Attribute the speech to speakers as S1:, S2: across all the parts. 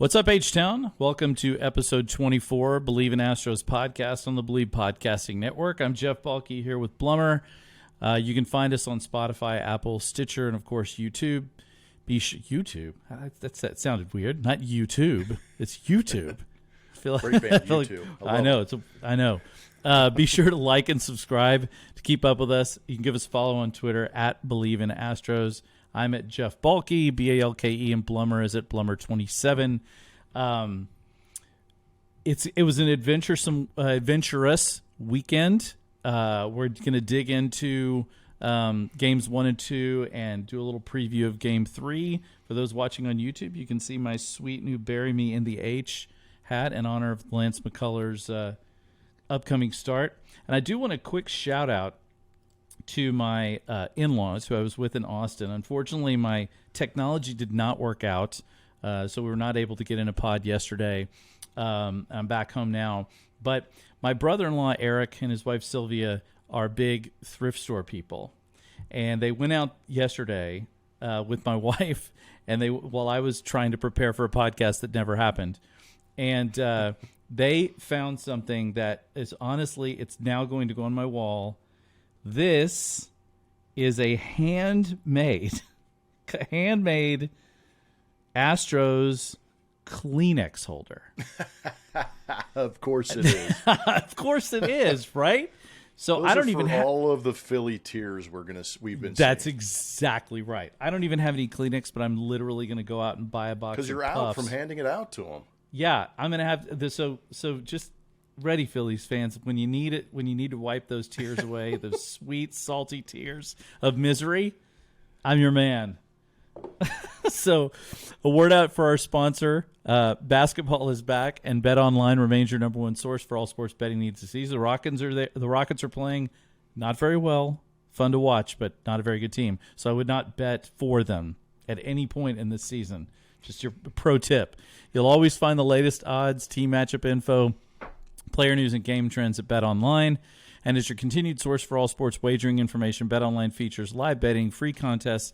S1: What's up, H-Town? Welcome to episode 24, Believe in Astros podcast on the Believe Podcasting Network. I'm Jeff Balke here with Blummer. You can find us on Spotify, Apple, Stitcher, and, of course, YouTube. YouTube? That sounded weird. Not YouTube. It's YouTube.
S2: Great band, YouTube.
S1: I know. Be sure to like and subscribe to keep up with us. You can give us a follow on Twitter at Believe in Astros. I'm at Jeff Balke, B-A-L-K-E, and Blummer is at Blummer27. It was an adventurous weekend. We're going to dig into games 1 and 2 and do a little preview of game 3. For those watching on YouTube, you can see my sweet new Bury Me in the H hat in honor of Lance McCullers' upcoming start. And I do want a quick shout out to my in-laws who I was with in Austin. Unfortunately, my technology did not work out, so we were not able to get in a pod yesterday. I'm back home now. But my brother-in-law, Eric, and his wife, Sylvia, are big thrift store people. And they went out yesterday with my wife, and while I was trying to prepare for a podcast that never happened. And they found something that is honestly, it's now going to go on my wall. This is a handmade Astros Kleenex holder.
S2: Of course it is.
S1: Of course it is, right? So
S2: Those
S1: I don't
S2: are
S1: even
S2: for
S1: have
S2: all of the Philly tears we've been
S1: That's
S2: seeing.
S1: exactly right. I don't even have any Kleenex, but I'm literally going to go out and buy a box of
S2: because you're out
S1: Puffs.
S2: from handing it out to them.
S1: Yeah, I'm going to have this. So just ready, Phillies fans, when you need it, when you need to wipe those tears away, those sweet, salty tears of misery, I'm your man. So a word out for our sponsor. Basketball is back, and BetOnline remains your number one source for all sports betting needs this season. The Rockets are playing not very well, fun to watch, but not a very good team. So I would not bet for them at any point in this season. Just your pro tip. You'll always find the latest odds, team matchup info, player news, and game trends at BetOnline. And as your continued source for all sports wagering information, BetOnline features live betting, free contests,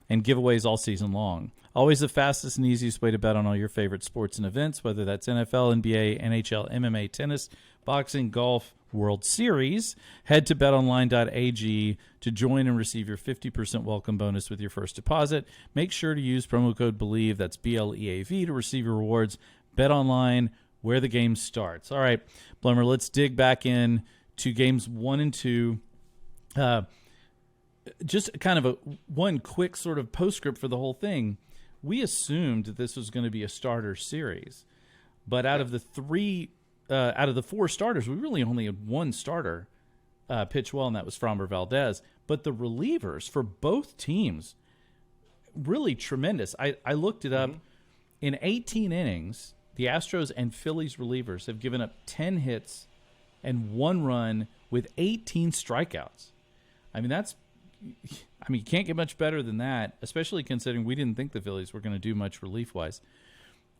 S1: and giveaways all season long. Always the fastest and easiest way to bet on all your favorite sports and events, whether that's NFL, NBA, NHL, MMA, tennis, boxing, golf, World Series. Head to betonline.ag to join and receive your 50% welcome bonus with your first deposit. Make sure to use promo code BELIEVE, that's BLEAV, to receive your rewards. BetOnline, where the game starts. All right, Blummer, let's dig back in to games 1 and 2. Just kind of one quick sort of postscript for the whole thing. We assumed that this was going to be a starter series, but out of the 4 starters, we really only had one starter pitch well, and that was Framber Valdez. But the relievers for both teams, really tremendous. I looked it up. In 18 innings, the Astros and Phillies relievers have given up 10 hits and 1 run with 18 strikeouts. You can't get much better than that, especially considering we didn't think the Phillies were going to do much relief-wise.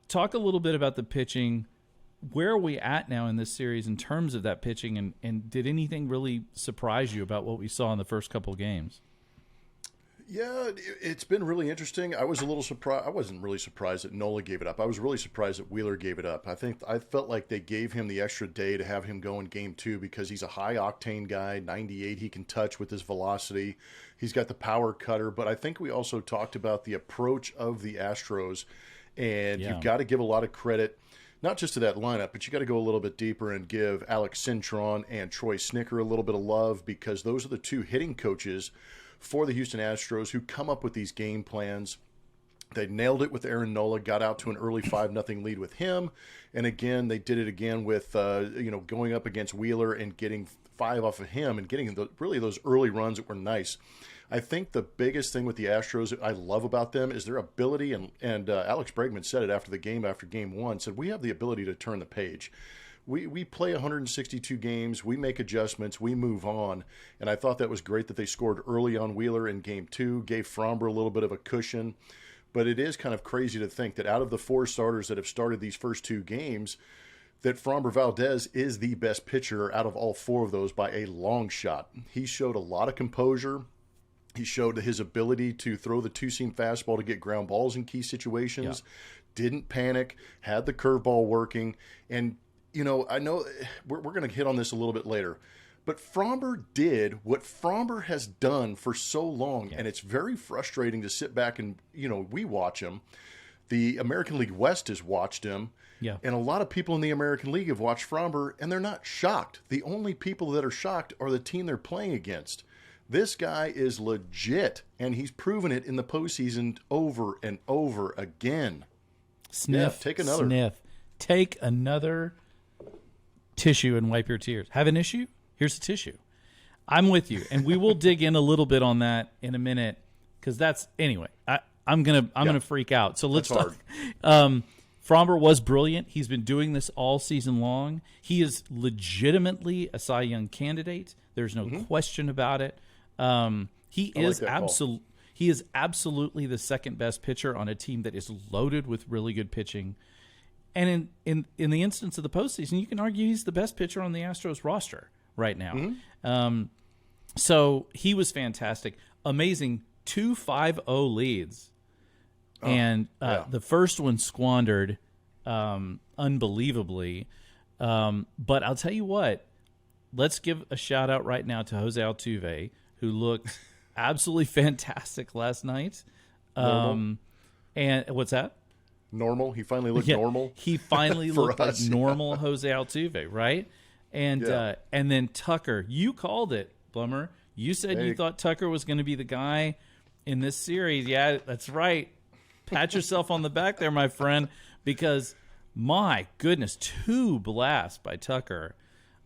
S1: Talk a little bit about the pitching. Where are we at now in this series in terms of that pitching, and did anything really surprise you about what we saw in the first couple games?
S2: Yeah, it's been really interesting. I was a little surprised. I wasn't really surprised that Nola gave it up. I was really surprised that Wheeler gave it up. I felt like they gave him the extra day to have him go in game 2 because he's a high-octane guy, 98. He can touch with his velocity. He's got the power cutter. But I think we also talked about the approach of the Astros, and you've got to give a lot of credit, not just to that lineup, but you got to go a little bit deeper and give Alex Cintron and Troy Snicker a little bit of love, because those are the 2 hitting coaches for the Houston Astros who come up with these game plans. They nailed it with Aaron Nola, got out to an early 5-0 lead with him. And again, they did it again with, going up against Wheeler and getting 5 off of him and getting really those early runs that were nice. I think the biggest thing with the Astros that I love about them is their ability, and Alex Bregman said it after game 1, said we have the ability to turn the page. We play 162 games, we make adjustments, we move on, and I thought that was great that they scored early on Wheeler in game 2, gave Framber a little bit of a cushion. But it is kind of crazy to think that out of the 4 starters that have started these first 2 games, that Framber Valdez is the best pitcher out of all 4 of those by a long shot. He showed a lot of composure. He showed his ability to throw the 2-seam fastball to get ground balls in key situations. didn't panic, had the curveball working. And, I know we're going to hit on this a little bit later, but Fromber did what Fromber has done for so long. Yeah. And it's very frustrating to sit back and, we watch him. The American League West has watched him.
S1: Yeah.
S2: And a lot of people in the American League have watched Fromber, and they're not shocked. The only people that are shocked are the team they're playing against. This guy is legit, and he's proven it in the postseason over and over again.
S1: Sniff. Take another tissue and wipe your tears. Have an issue? Here's a tissue. I'm with you, and we will dig in a little bit on that in a minute, because that's anyway. I'm gonna freak out. So let's talk. Fromber was brilliant. He's been doing this all season long. He is legitimately a Cy Young candidate. There's no question about it. He is absolutely the second best pitcher on a team that is loaded with really good pitching. And in the instance of the postseason, you can argue he's the best pitcher on the Astros roster right now. So he was fantastic. Amazing 2-5-0 leads. The first one squandered unbelievably. But I'll tell you what, let's give a shout out right now to Jose Altuve, who looked absolutely fantastic last night. And what's that?
S2: Normal. He finally looked normal.
S1: He finally looked like normal Jose Altuve, right? And then Tucker, you called it, Blummer. You said you thought Tucker was going to be the guy in this series. Yeah, that's right. Pat yourself on the back there, my friend, because my goodness, 2 blasts by Tucker.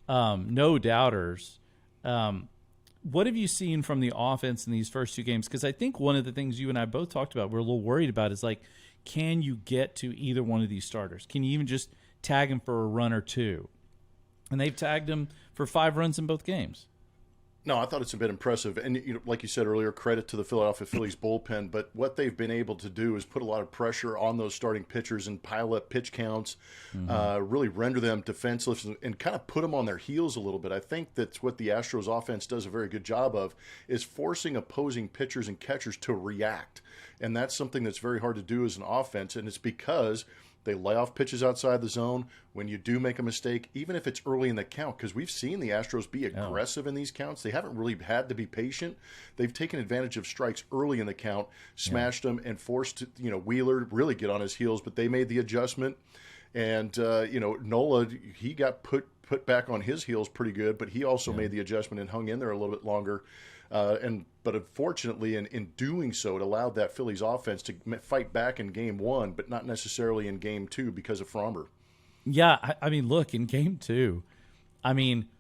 S1: No doubters. What have you seen from the offense in these first 2 games? Because I think one of the things you and I both talked about, we're a little worried about, is like, can you get to either one of these starters? Can you even just tag him for a run or 2? And they've tagged him for 5 runs in both games.
S2: No, I thought it's a bit impressive. And like you said earlier, credit to the Philadelphia Phillies bullpen. But what they've been able to do is put a lot of pressure on those starting pitchers and pile up pitch counts, really render them defenseless and kind of put them on their heels a little bit. I think that's what the Astros offense does a very good job of, is forcing opposing pitchers and catchers to react. And that's something that's very hard to do as an offense. And it's because they lay off pitches outside the zone. When you do make a mistake, even if it's early in the count, because we've seen the Astros be aggressive in these counts. They haven't really had to be patient. They've taken advantage of strikes early in the count, smashed them, and forced Wheeler to really get on his heels. But they made the adjustment. And, Nola, he got put back on his heels pretty good, but he also made the adjustment and hung in there a little bit longer. But unfortunately, in doing so, it allowed that Phillies offense to fight back in Game 1, but not necessarily in Game 2 because of Fromber.
S1: Yeah, I mean, look, in Game 2,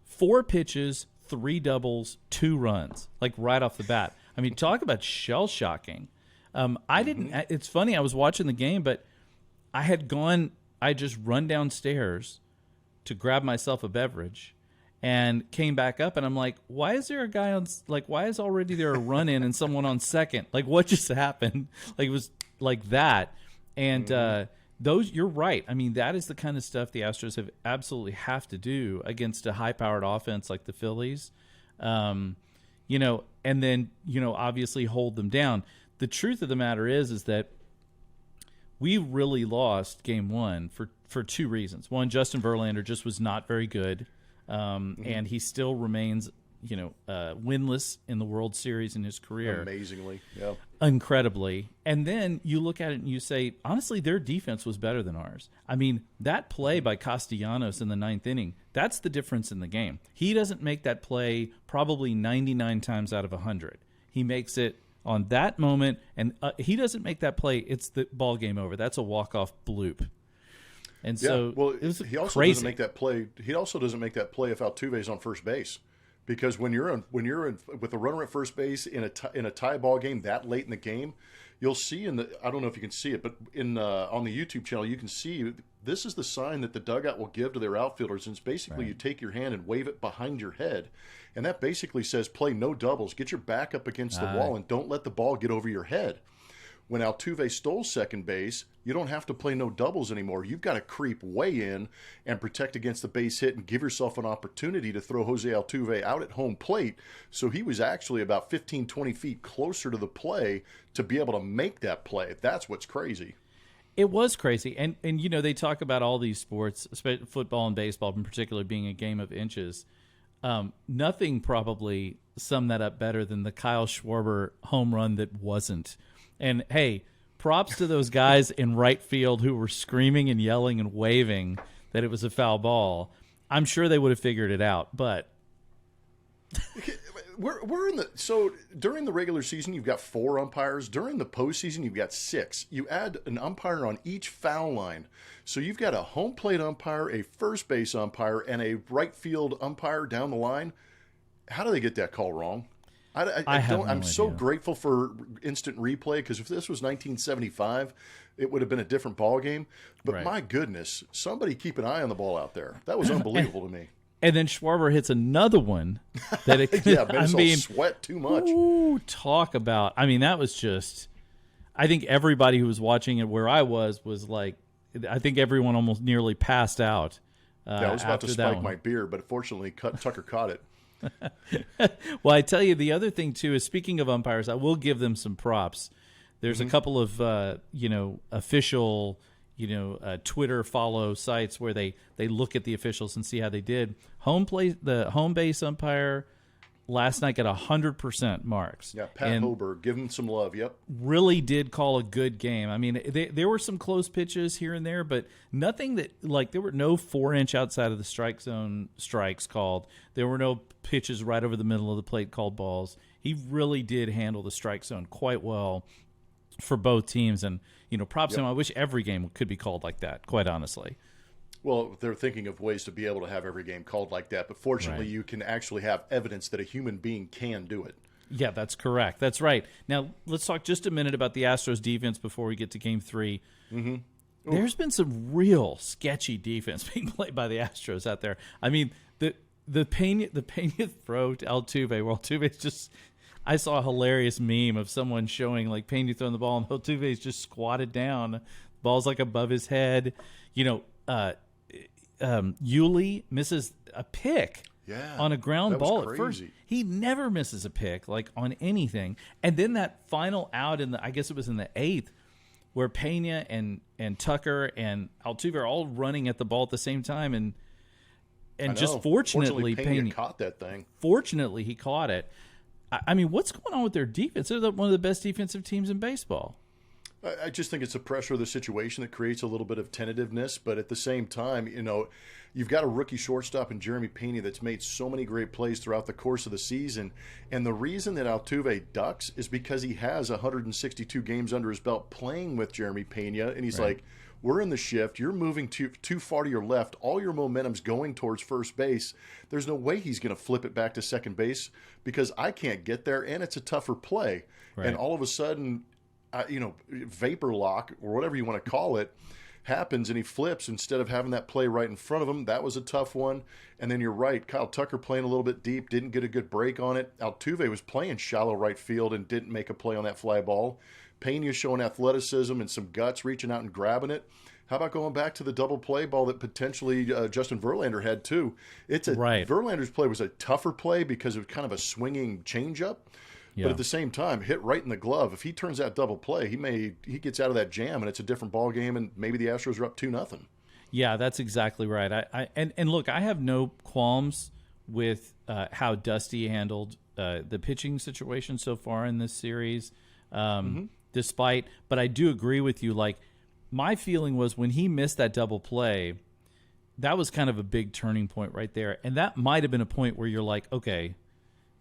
S1: 4 pitches, 3 doubles, 2 runs, like right off the bat. I mean, talk about shell-shocking. It's funny, I was watching the game, but I just run downstairs to grab myself a beverage and came back up, and I'm like, why is there a guy on, why is already there a run in and someone on second? Like, what just happened? Like, it was like that. And you're right. I mean, that is the kind of stuff the Astros absolutely have to do against a high-powered offense like the Phillies. And then, obviously hold them down. The truth of the matter is that we really lost Game 1 for 2 reasons. One, Justin Verlander just was not very good. And he still remains, winless in the World Series in his career.
S2: Amazingly, yeah.
S1: Incredibly. And then you look at it and you say, honestly, their defense was better than ours. I mean, that play by Castellanos in the 9th inning, that's the difference in the game. He doesn't make that play probably 99 times out of 100. He makes it on that moment, and he doesn't make that play, it's the ball game over. That's a walk-off bloop. And so
S2: he also doesn't make that play. He also doesn't make that play if Altuve's on first base, because when you're in with a runner at first base in a tie ball game that late in the game, you'll see I don't know if you can see it, but on the YouTube channel you can see this is the sign that the dugout will give to their outfielders, and it's basically you take your hand and wave it behind your head, and that basically says play no doubles, get your back up against the wall, and don't let the ball get over your head. When Altuve stole second base, you don't have to play no doubles anymore. You've got to creep way in and protect against the base hit and give yourself an opportunity to throw Jose Altuve out at home plate. So he was actually about 15, 20 feet closer to the play to be able to make that play. That's what's crazy.
S1: It was crazy, and they talk about all these sports, football and baseball in particular, being a game of inches. Nothing probably summed that up better than the Kyle Schwarber home run that wasn't. And hey, props to those guys in right field who were screaming and yelling and waving that it was a foul ball. I'm sure they would have figured it out, but
S2: we're in the so during the regular season you've got 4 umpires. During the postseason you've got 6. You add an umpire on each foul line, so you've got a home plate umpire, a first base umpire, and a right field umpire down the line. How do they get that call wrong? I don't. I'm so grateful for instant replay, because if this was 1975, it would have been a different ball game. But my goodness, somebody keep an eye on the ball out there. That was unbelievable to me.
S1: And then Schwarber hits another one that it
S2: made us sweat too much.
S1: Ooh, talk about. I mean, that was just. I think everybody who was watching it where I was like, I think everyone almost nearly passed out.
S2: I was about to spike my beer, but fortunately, Tucker caught it.
S1: Well, I tell you, the other thing too is, speaking of umpires, I will give them some props. There's a couple of official Twitter follow sites where they look at the officials and see how they did. The home base umpire last night got 100% marks.
S2: Yeah, Pat Hoberg, give him some love. Yep,
S1: really did call a good game. I mean, there were some close pitches here and there, but nothing that, like, there were no 4-inch outside of the strike zone strikes called. There were no pitches right over the middle of the plate called balls. He really did handle the strike zone quite well for both teams, and props to him. I wish every game could be called like that, quite honestly.
S2: Well, they're thinking of ways to be able to have every game called like that, but fortunately you can actually have evidence that a human being can do it.
S1: Yeah, that's correct. That's right. Now, let's talk just a minute about the Astros defense before we get to Game 3. Mm-hmm. There's been some real sketchy defense being played by the Astros out there. I mean, the Pena throw to Altuve, where Altuve's just... I saw a hilarious meme of someone showing, like, Pena throwing the ball, and Altuve's just squatted down. The ball's, like, above his head. Yuli misses a pick on a ground ball at first. He never misses a pick, like, on anything. And then that final out I guess it was in the 8th, where Pena and Tucker and Altuve are all running at the ball at the same time, and just fortunately
S2: Pena caught that thing.
S1: Fortunately, he caught it. I mean, what's going on with their defense? They're one of the best defensive teams in baseball.
S2: I just think it's the pressure of the situation that creates a little bit of tentativeness. But at the same time, you've got a rookie shortstop in Jeremy Pena that's made so many great plays throughout the course of the season. And the reason that Altuve ducks is because he has 162 games under his belt playing with Jeremy Pena. And he's like, we're in the shift. You're moving too far to your left. All your momentum's going towards first base. There's no way he's going to flip it back to second base because I can't get there, and it's a tougher play. Right. And all of a sudden, vapor lock or whatever you want to call it happens, and he flips instead of having that play right in front of him. That was a tough one. And then you're right, Kyle Tucker playing a little bit deep, didn't get a good break on it. Altuve was playing shallow right field and didn't make a play on that fly ball. Pena showing athleticism and some guts, reaching out and grabbing it. How about going back to the double play ball that potentially Justin Verlander had too? Verlander's play was a tougher play because it was kind of a swinging changeup. Yeah. But at the same time, hit right in the glove. If he turns that double play, he gets out of that jam, and it's a different ball game, and maybe the Astros are up 2-0.
S1: Yeah, that's exactly right. And look, I have no qualms with how Dusty handled the pitching situation so far in this series. But I do agree with you. Like, my feeling was when he missed that double play, that was kind of a big turning point right there, and that might have been a point where you're like, okay,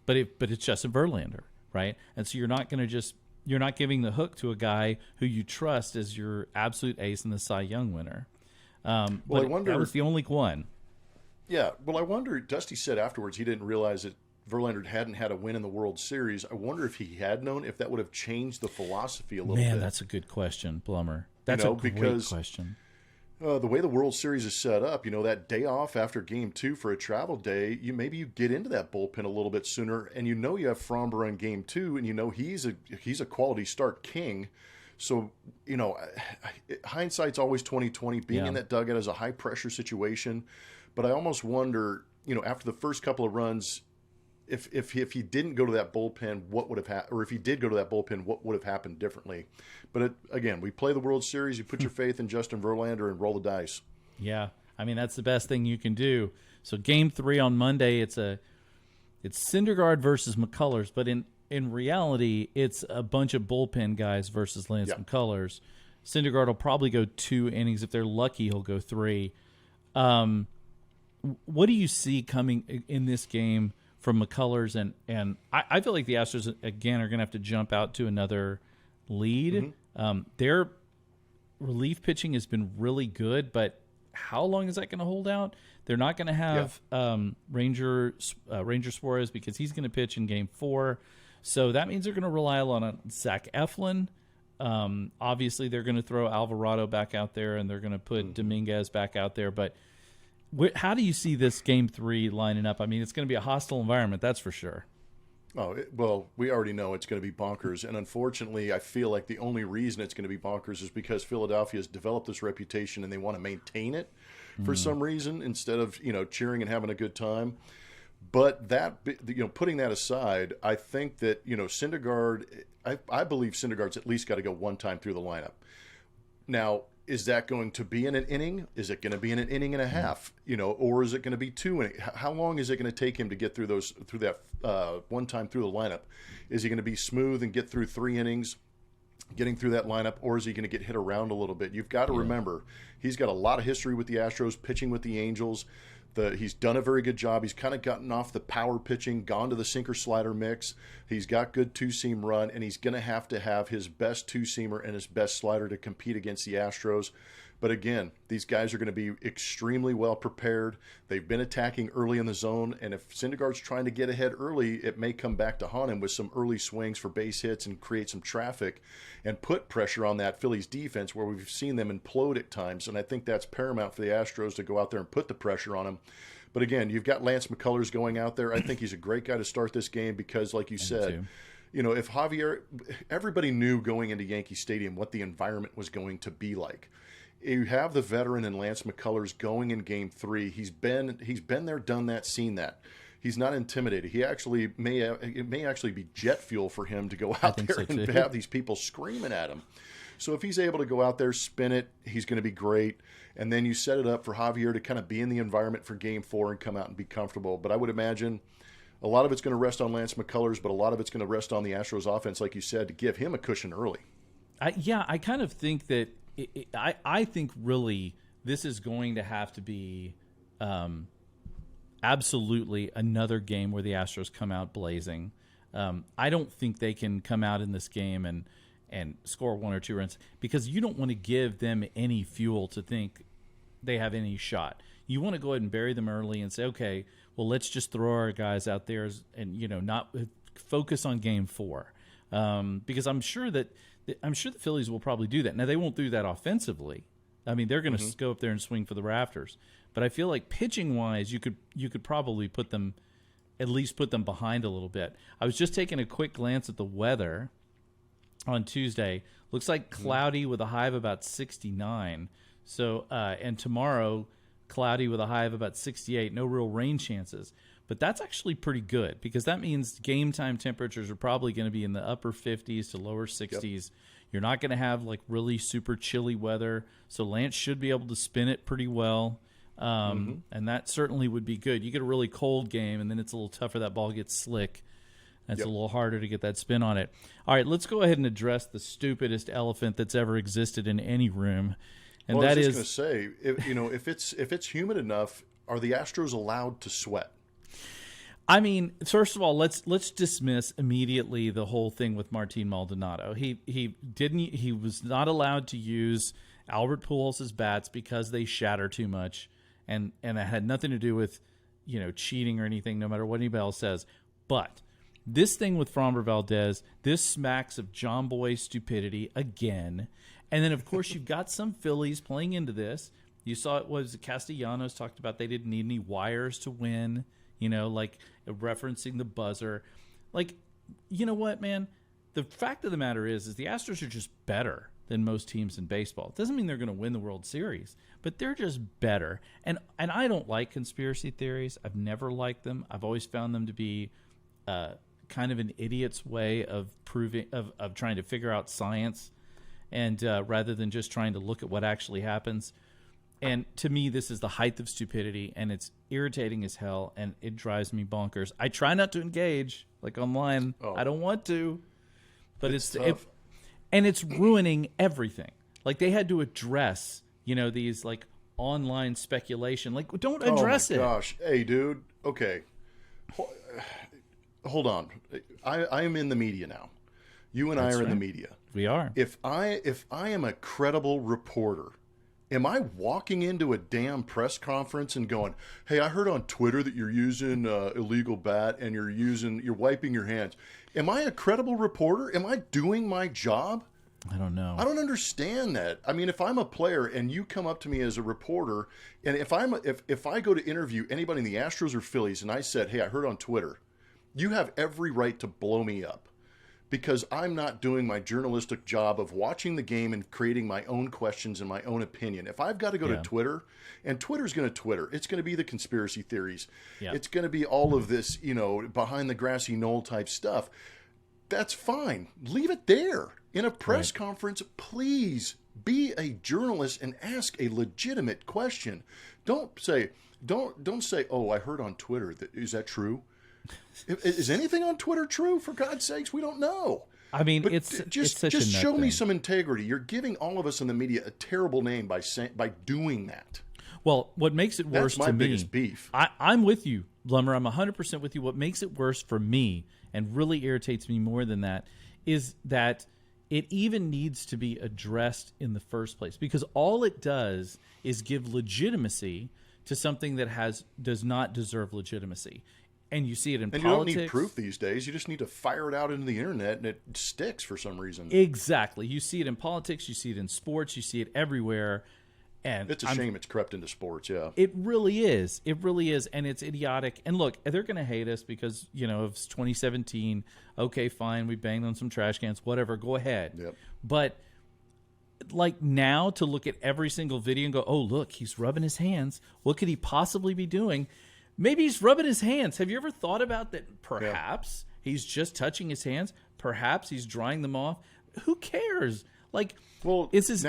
S1: but it's Justin Verlander. Right, and so you're not giving the hook to a guy who you trust as your absolute ace and the Cy Young winner. I wonder, that was the only one.
S2: Yeah, well, I wonder. Dusty said afterwards he didn't realize that Verlander hadn't had a win in the World Series. I wonder if he had known, if that would have changed the philosophy a little bit.
S1: Man, that's a good question, Blummer. That's a great question.
S2: The way the World Series is set up, that day off after Game 2 for a travel day, maybe you get into that bullpen a little bit sooner, and you have Framber in Game 2, and he's a quality start king. So, hindsight's always 20/20. Being in that dugout is a high pressure situation, but I almost wonder, after the first couple of runs, if he didn't go to that bullpen, what would have happened? Or if he did go to that bullpen, what would have happened differently? But again, we play the World Series. You put your faith in Justin Verlander and roll the dice.
S1: Yeah, I mean that's the best thing you can do. So Game 3 on Monday, it's Syndergaard versus McCullers, but in reality, it's a bunch of bullpen guys versus Lance McCullers. Syndergaard will probably go 2 innings. If they're lucky, he'll go 3. What do you see coming in this game from McCullers? And I feel like the Astros, again, are going to have to jump out to another lead. Their relief pitching has been really good, but how long is that going to hold out? They're not going to have Ranger Suarez because he's going to pitch in Game 4. So that means they're going to rely a lot on Zach Eflin. Obviously, they're going to throw Alvarado back out there, and they're going to put Dominguez back out there. But how do you see this Game 3 lining up? I mean, it's going to be a hostile environment, that's for sure.
S2: Oh, well, we already know it's going to be bonkers. And unfortunately, I feel like the only reason it's going to be bonkers is because Philadelphia has developed this reputation and they want to maintain it for some reason instead of, cheering and having a good time. But that, putting that aside, I think that, Syndergaard, I believe Syndergaard's at least got to go one time through the lineup. Now, is that going to be in an inning? Is it going to be in an inning and a half? Or is it going to be 2 innings? How long is it going to take him to get through that one time through the lineup? Is he going to be smooth and get through 3 innings, getting through that lineup, or is he going to get hit around a little bit? You've got to remember, he's got a lot of history with the Astros, pitching with the Angels. He's done a very good job. He's kind of gotten off the power pitching, gone to the sinker slider mix. He's got good 2-seam run, and he's going to have his best 2-seamer and his best slider to compete against the Astros. But again, these guys are going to be extremely well prepared. They've been attacking early in the zone, and if Syndergaard's trying to get ahead early, it may come back to haunt him with some early swings for base hits and create some traffic and put pressure on that Phillies defense where we've seen them implode at times. And I think that's paramount for the Astros to go out there and put the pressure on him. But again, you've got Lance McCullers going out there. I think he's a great guy to start this game because, like you said, if Javier, everybody knew going into Yankee Stadium what the environment was going to be like. You have the veteran and Lance McCullers going in Game 3. He's been there, done that, seen that. He's not intimidated. He actually it may actually be jet fuel for him to go out there and have these people screaming at him. So if he's able to go out there, spin it, he's going to be great. And then you set it up for Javier to kind of be in the environment for Game 4 and come out and be comfortable. But I would imagine a lot of it's going to rest on Lance McCullers, but a lot of it's going to rest on the Astros offense, like you said, to give him a cushion early.
S1: I kind of think that I think really this is going to have to be absolutely another game where the Astros come out blazing. I don't think they can come out in this game and score 1 or 2 runs because you don't want to give them any fuel to think they have any shot. You want to go ahead and bury them early and say, okay, well, let's just throw our guys out there and not focus on Game 4 because I'm sure the Phillies will probably do that. Now, they won't do that offensively. I mean, they're going to go up there and swing for the rafters. But I feel like pitching-wise, you could probably at least put them behind a little bit. I was just taking a quick glance at the weather on Tuesday. Looks like cloudy with a high of about 69. So, and tomorrow, cloudy with a high of about 68. No real rain chances. But that's actually pretty good because that means game time temperatures are probably going to be in the upper 50s to lower 60s. Yep. You're not going to have like really super chilly weather. So Lance should be able to spin it pretty well. And that certainly would be good. You get a really cold game and then it's a little tougher. That ball gets slick. It's a little harder to get that spin on it. All right, let's go ahead and address the stupidest elephant that's ever existed in any room. And
S2: well,
S1: that
S2: I was just going to say, if it's humid enough, are the Astros allowed to sweat?
S1: I mean, first of all, let's dismiss immediately the whole thing with Martin Maldonado. He was not allowed to use Albert Pujols' bats because they shatter too much, and it had nothing to do with cheating or anything. No matter what anybody else says, but this thing with Framber Valdez, this smacks of John Boy stupidity again. And then of course you've got some Phillies playing into this. You saw it was Castellanos talked about they didn't need any wires to win. Like referencing the buzzer. Like, you know what, man? The fact of the matter is the Astros are just better than most teams in baseball. It doesn't mean they're going to win the World Series, but they're just better. And I don't like conspiracy theories. I've never liked them. I've always found them to be kind of an idiot's way of trying to figure out science, and rather than just trying to look at what actually happens. And to me, this is the height of stupidity, and it's irritating as hell, and it drives me bonkers. I try not to engage, like online. Oh. I don't want to, but it's ruining everything. Like, they had to address, these like online speculation. Like, don't address it.
S2: Oh my gosh, hey, dude. Okay, hold on. I am in the media now. You and I are in the media.
S1: We are.
S2: If I am a credible reporter, am I walking into a damn press conference and going, "Hey, I heard on Twitter that you're using illegal bat and you're wiping your hands"? Am I a credible reporter? Am I doing my job?
S1: I don't know.
S2: I don't understand that. I mean, if I'm a player and you come up to me as a reporter, and if I go to interview anybody in the Astros or Phillies, and I said, "Hey, I heard on Twitter," you have every right to blow me up. Because I'm not doing my journalistic job of watching the game and creating my own questions and my own opinion. If I've got to go to Twitter, and Twitter's going to Twitter, it's going to be the conspiracy theories. Yeah. It's going to be all of this, behind the grassy knoll type stuff. That's fine. Leave it there. In a press conference, please be a journalist and ask a legitimate question. Don't say, "Oh, I heard on Twitter that." Is that true? Is anything on Twitter true? For God's sakes, we don't know.
S1: I mean,
S2: but
S1: it's
S2: just
S1: such a
S2: show
S1: thing.
S2: Me some integrity. You're giving all of us in the media a terrible name by doing that.
S1: Well, what makes it worse
S2: to me? That's my biggest beef.
S1: I'm with you, Lummer. I'm 100% with you. What makes it worse for me, and really irritates me more than that, is that it even needs to be addressed in the first place, because all it does is give legitimacy to something that does not deserve legitimacy. And you see it in politics.
S2: And you don't need proof these days. You just need to fire it out into the internet, and it sticks for some reason.
S1: Exactly. You see it in politics. You see it in sports. You see it everywhere. And
S2: it's a shame it's crept into sports, yeah.
S1: It really is. It really is. And it's idiotic. And look, they're going to hate us because, of 2017. Okay, fine. We banged on some trash cans. Whatever. Go ahead.
S2: Yep.
S1: But like now to look at every single video and go, "Oh, look, he's rubbing his hands. What could he possibly be doing?" Maybe he's rubbing his hands. Have you ever thought about that? Perhaps he's just touching his hands. Perhaps he's drying them off. Who cares? Like, it's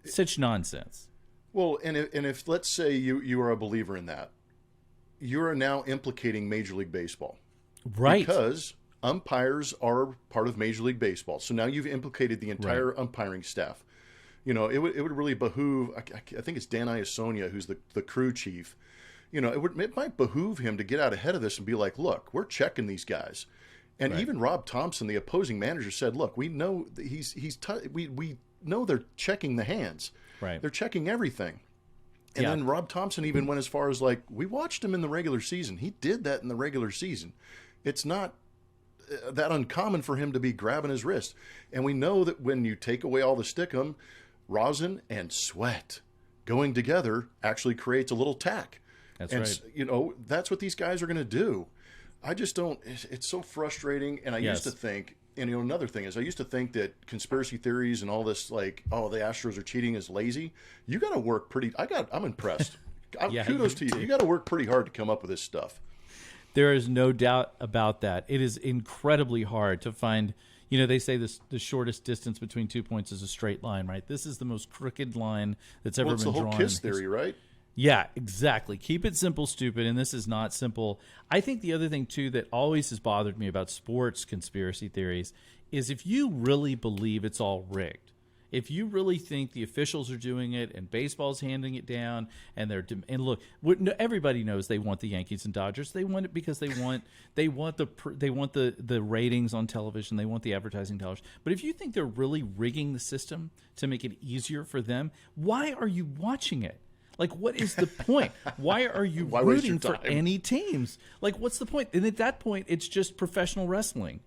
S1: such nonsense.
S2: Well, and if let's say you are a believer in that, you are now implicating Major League Baseball,
S1: right?
S2: Because umpires are part of Major League Baseball. So now you've implicated the entire umpiring staff. It would really behoove. I think it's Dan Iasonia, who's the crew chief. It might behoove him to get out ahead of this and be like, "Look, we're checking these guys." And even Rob Thompson, the opposing manager, said, "Look, we know that we know they're checking the hands.
S1: Right.
S2: They're checking everything." And then Rob Thompson even went as far as like, "We watched him in the regular season. He did that in the regular season. It's not that uncommon for him to be grabbing his wrist. And we know that when you take away all the stickum, rosin and sweat going together actually creates a little tack."
S1: That's right.
S2: That's what these guys are going to do. I just don't. It's so frustrating. And I used to think, and another thing is, I used to think that conspiracy theories and all this, like, "Oh, the Astros are cheating," is lazy. You got to work pretty. I'm impressed. Kudos to you. You got to work pretty hard to come up with this stuff.
S1: There is no doubt about that. It is incredibly hard to find. They say the shortest distance between 2 points is a straight line, right? This is the most crooked line that's ever been drawn.
S2: It's the whole KISS theory, right?
S1: Yeah, exactly. Keep it simple, stupid, and this is not simple. I think the other thing, too, that always has bothered me about sports conspiracy theories is if you really believe it's all rigged, if you really think the officials are doing it and baseball's handing it down, and look, everybody knows they want the Yankees and Dodgers. They want it because they want the ratings on television. They want the advertising dollars. But if you think they're really rigging the system to make it easier for them, why are you watching it? Like, what is the point? Why are you rooting for any teams? Like, what's the point? And at that point, it's just professional wrestling,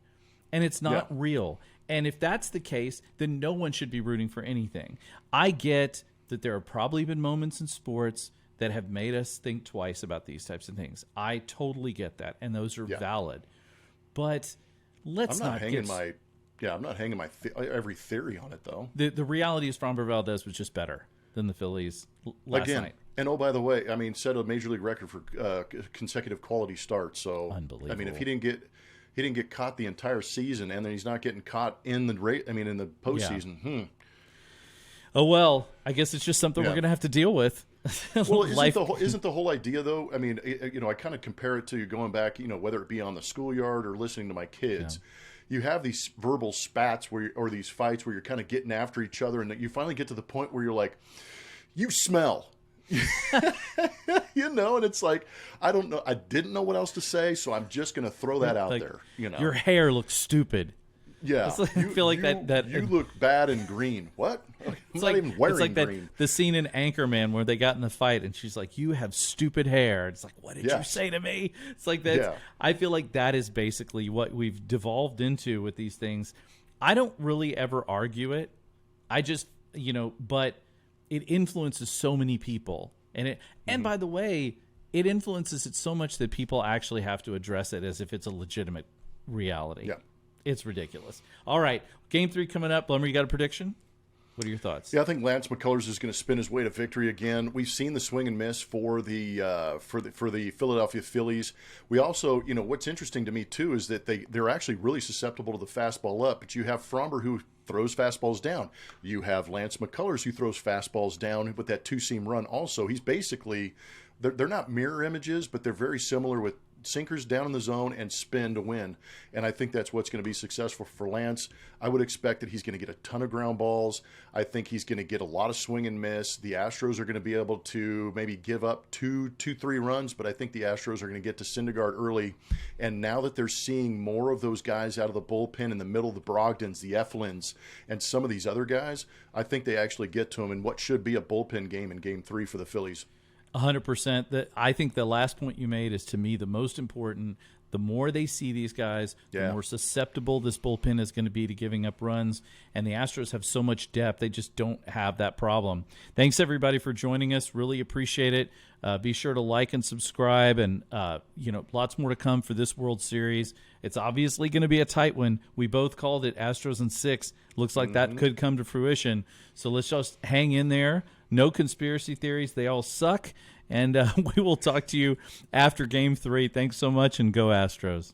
S1: and it's not real. And if that's the case, then no one should be rooting for anything. I get that there have probably been moments in sports that have made us think twice about these types of things. I totally get that, and those are valid. But let's
S2: I'm not hanging every theory on it, though.
S1: The reality is Framber Valdez was just better than the Phillies last night.
S2: And by the way, set a major league record for consecutive quality starts. So
S1: unbelievable.
S2: I mean, if he didn't get, he didn't get caught the entire season, and then he's not getting caught in the in the postseason.
S1: Oh well, I guess it's just something we're going to have to deal with.
S2: Well, isn't the whole idea though? I mean, I kind of compare it to going back, whether it be on the schoolyard or listening to my kids. You have these verbal spats or these fights where you're kind of getting after each other, and you finally get to the point where you're like, "You smell." And it's like, I don't know. I didn't know what else to say, so I'm just going to throw that out there.
S1: Your hair looks stupid.
S2: Yeah,
S1: I feel like that.
S2: You look bad in green. What? I'm not even wearing green.
S1: The scene in Anchorman where they got in the fight, and she's like, "You have stupid hair." It's like, "What did you say to me?" It's like that. Yeah. I feel like that is basically what we've devolved into with these things. I don't really ever argue it. I just, but it influences so many people, and by the way, it influences it so much that people actually have to address it as if it's a legitimate reality.
S2: Yeah.
S1: It's ridiculous. All right, Game 3 coming up. Blummer, you got a prediction? What are your thoughts?
S2: Yeah, I think Lance McCullers is going to spin his way to victory again. We've seen the swing and miss for the Philadelphia Phillies. We also, what's interesting to me too is that they're actually really susceptible to the fastball up. But you have Fromber who throws fastballs down. You have Lance McCullers who throws fastballs down with that two-seam run. Also, he's basically they're not mirror images, but they're very similar with sinkers down in the zone and spin to win. And I think that's what's going to be successful for Lance. I would expect that he's going to get a ton of ground balls. I think he's going to get a lot of swing and miss. The Astros are going to be able to maybe give up two, 3 runs, but I think the Astros are going to get to Syndergaard early. And now that they're seeing more of those guys out of the bullpen in the middle, the Brogdons, the Eflins, and some of these other guys, I think they actually get to them in what should be a bullpen game in Game 3 for the Phillies.
S1: 100%. I think the last point you made is, to me, the most important. The more they see these guys, the more susceptible this bullpen is going to be to giving up runs. And the Astros have so much depth, they just don't have that problem. Thanks, everybody, for joining us. Really appreciate it. Be sure to like and subscribe. And, lots more to come for this World Series. It's obviously going to be a tight one. We both called it Astros in 6. Looks like that could come to fruition. So let's just hang in there. No conspiracy theories. They all suck. And we will talk to you after Game 3. Thanks so much, and go Astros.